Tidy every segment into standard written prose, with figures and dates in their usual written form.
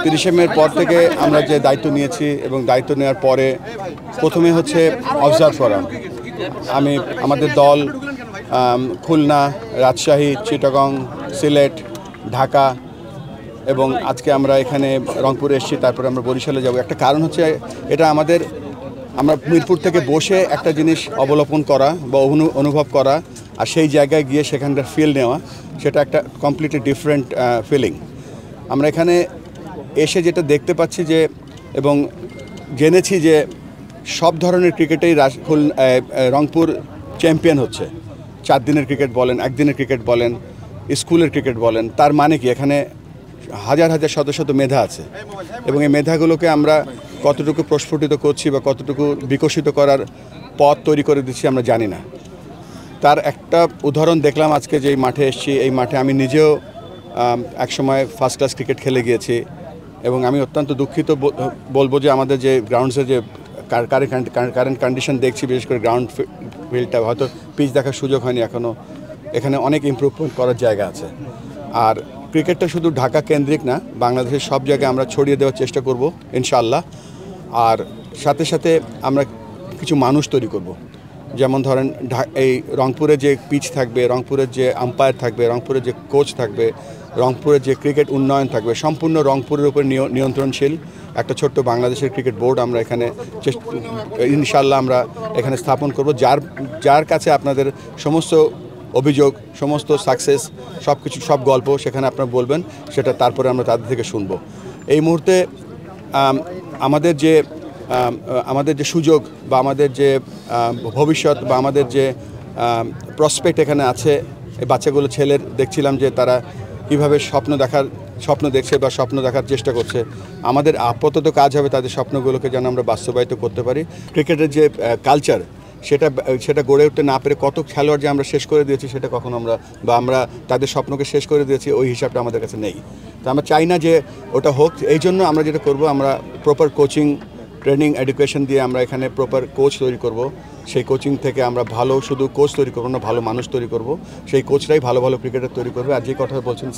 30শে মের পর থেকে আমরা যে দায়িত্ব নিয়েছি এবং দায়িত্ব নেওয়ার পরে প্রথমে হচ্ছে অবজার্ভ করা। আমাদের দল খুলনা, রাজশাহী, চিটাগং, সিলেট, ঢাকা এবং আজকে আমরা এখানে রংপুরে এসেছি, তারপরে আমরা বরিশালে যাব। একটা কারণ হচ্ছে এটা আমরা মিরপুর থেকে বসে একটা জিনিস অবলোকন করা বা অনুভব করা আর সেই জায়গায় গিয়ে সেখানকার ফিল নেওয়া, সেটা একটা কমপ্লিটলি ডিফারেন্ট ফিলিং। আমরা এখানে এসে যেটা দেখতে পাচ্ছি যে এবং জেনেছি যে সব ধরনের ক্রিকেটেই রংপুর চ্যাম্পিয়ন হচ্ছে। 4 দিনের ক্রিকেট বলেন, একদিনের ক্রিকেট বলেন, স্কুলের ক্রিকেট বলেন। তার মানে কি এখানে হাজার হাজার শত শত মেধা আছে এবং এই মেধাগুলোকে আমরা কতটুকু প্রস্ফুটিত করছি বা কতটুকু বিকশিত করার পথ তৈরি করে দিচ্ছি আমরা জানি না। তার একটা উদাহরণ দেখলাম আজকে যেই মাঠে এসেছি। এই মাঠে আমি নিজেও একসময় ফার্স্ট ক্লাস ক্রিকেট খেলে গিয়েছি এবং আমি অত্যন্ত দুঃখিত বলবো যে আমাদের যে গ্রাউন্ডসের যে কারেন্ট কন্ডিশন দেখছি, বিশেষ করে গ্রাউন্ড ফিল্ডটা হয়তো পিচ দেখার সুযোগ হয়নি এখনও। এখানে অনেক ইমপ্রুভমেন্ট করার জায়গা আছে। আর ক্রিকেটটা শুধু ঢাকা কেন্দ্রিক না, বাংলাদেশের সব জায়গায় আমরা ছড়িয়ে দেওয়ার চেষ্টা করব ইনশাআল্লাহ। আর সাথে সাথে আমরা কিছু মানুষ তৈরি করব, যেমন ধরেন এই রংপুরে যে পিচ থাকবে, রংপুরের যে আম্পায়ার থাকবে, রংপুরের যে কোচ থাকবে, রংপুরের যে ক্রিকেট উন্নয়ন থাকবে, সম্পূর্ণ রংপুরের উপর নিয়ন্ত্রণশীল একটা ছোট্ট বাংলাদেশের ক্রিকেট বোর্ড আমরা এখানে ইনশাআল্লাহ আমরা এখানে স্থাপন করব, যার কাছে আপনাদের সমস্ত অভিযোগ, সমস্ত সাকসেস, সব কিছু, সব গল্প সেখানে আপনারা বলবেন, সেটা তারপরে আমরা তাদের থেকে শুনব। এই মুহূর্তে আমাদের যে সুযোগ বা আমাদের যে ভবিষ্যৎ বা আমাদের যে প্রসপেক্ট এখানে আছে, এই বাচ্চাগুলো ছেলের দেখছিলাম যে তারা কীভাবে স্বপ্ন দেখছে বা স্বপ্ন দেখার চেষ্টা করছে। আমাদের আপাতত কাজ হবে তাদের স্বপ্নগুলোকে যেন আমরা বাস্তবায়িত করতে পারি। ক্রিকেটের যে কালচার সেটা গড়ে উঠতে না পেরে কত খেলোয়াড় যে আমরা শেষ করে দিয়েছি সেটা কখনো আমরা তাদের স্বপ্নকে শেষ করে দিয়েছি, ওই হিসাবটা আমাদের কাছে নেই। তো আমরা চাই না যে ওটা হোক। এই জন্য আমরা যেটা করব, আমরা প্রপার কোচিং, ট্রেনিং, এডুকেশন দিয়ে আমরা এখানে প্রপার কোচ তৈরি করব। সেই কোচিং থেকে আমরা ভালো শুধু কোচ তৈরি করবো না, ভালো মানুষ তৈরি করব। সেই কোচরাই ভালো ভালো ক্রিকেটার তৈরি করবে। আর যে কথা বলছেন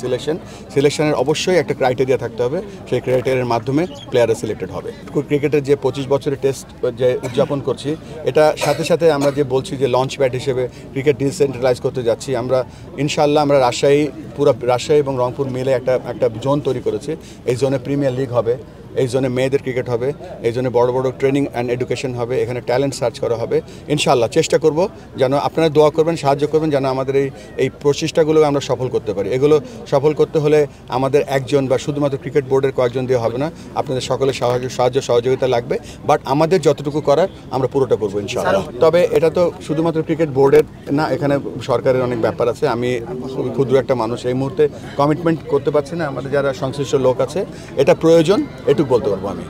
সিলেকশনের অবশ্যই একটা ক্রাইটেরিয়া থাকতে হবে। সেই ক্রাইটেরিয়ার মাধ্যমে প্লেয়াররা সিলেক্টেড হবে। ক্রিকেটের যে 25 বছরের টেস্ট যে উদযাপন করছি, এটা সাথে সাথে আমরা যে বলছি যে লঞ্চ প্যাড হিসেবে ক্রিকেট ডিসেন্ট্রালাইজ করতে যাচ্ছি। আমরা ইনশাআল্লাহ আমরা রাজশাহী এবং রংপুর মিলে একটা জোন তৈরি করেছি। এই জোনে প্রিমিয়ার লিগ হবে, এই জন্য মেয়েদের ক্রিকেট হবে, এই জন্য বড় বড় ট্রেনিং অ্যান্ড এডুকেশন হবে, এখানে ট্যালেন্ট সার্চ করা হবে। ইনশাআল্লাহ চেষ্টা করব যেন আপনারা দোয়া করবেন, সাহায্য করবেন, যেন আমাদের এই প্রচেষ্টাগুলো আমরা সফল করতে পারি। এগুলো সফল করতে হলে আমাদের একজন বা শুধুমাত্র ক্রিকেট বোর্ডের কয়েকজন দিয়ে হবে না, আপনাদের সকলের সাহায্য সহযোগিতা লাগবে। বাট আমাদের যতটুকু করার আমরা পুরোটা করবো ইনশাআল্লাহ। তবে এটা তো শুধুমাত্র ক্রিকেট বোর্ডের না, এখানে সরকারের অনেক ব্যাপার আছে। আমি ক্ষুদ্র একটা মানুষ, এই মুহূর্তে কমিটমেন্ট করতে পারছি না। আমাদের যারা সংশ্লিষ্ট লোক আছে, এটা প্রয়োজন, এটুকু বলতে পারবো আমি।